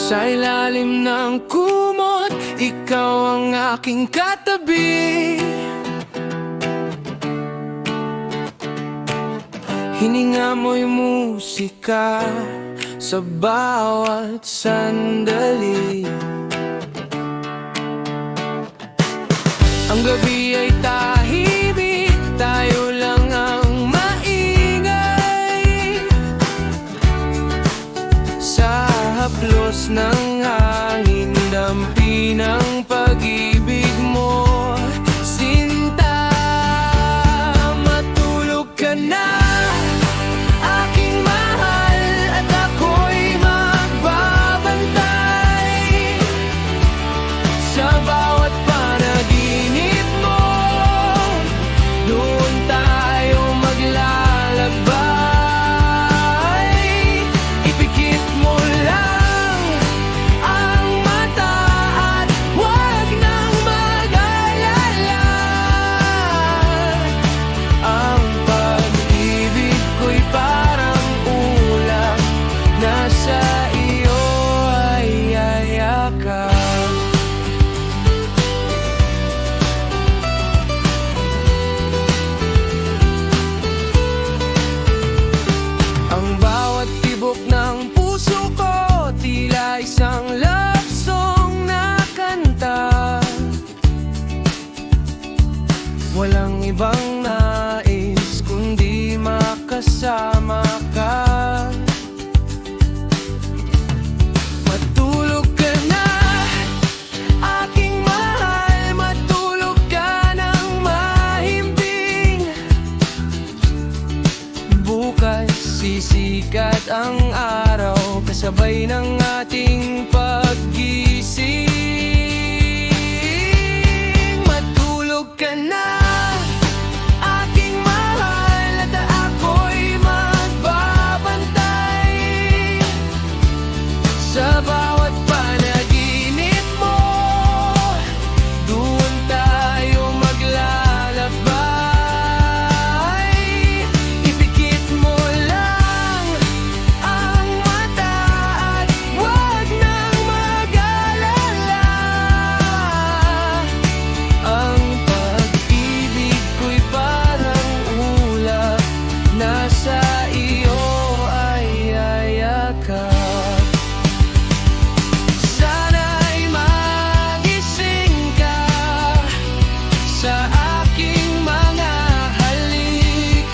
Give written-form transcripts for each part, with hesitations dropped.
Sa ilalim ng kumot, ikaw ang aking katabi. Hininga mo'y musika sa bawat sandali. Ang gabi ay tahimik, tayo lang ang maingay. Sa haplos ng hangin, dampi ng pag-ibig mo, sinta. Matulog ka na, aking mahal, at ako'y magbabantay. Sa bawat panaginip mo, doon tayo maglalakbay. Ipikit mo lang ang mata at huwag nang mag-alala. Ang pag-ibig ko'y parang ulap, nasa iyo ay yayakap. Ang bawat tibok ng puso ko, tila isang love song na kanta. Walang ibang nais kundi makasama ka. Matulog ka na, aking mahal, matulog ka ng mahimbing. Bukas sisikat ang araw, kasabay ng ating paggising. Matulog ka na, aking mahal, at ako'y magbabantay. Sa bawat panaginip mo, doon tayo maglalakbay. Ipikit mo lang ang mata at huwag nang mag-alala. Ang pag-ibig ko'y parang ulap, nasa iyo ay yayakap. Sana'y magising ka sa aking mga halik.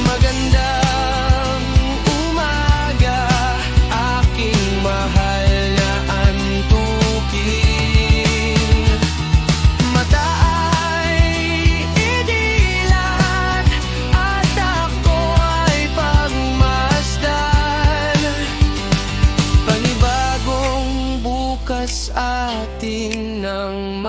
Magandang umaga, aking mahal na antukin. Mata ay idilat at ako ay pagmasdan. Panibagong bukas atin nang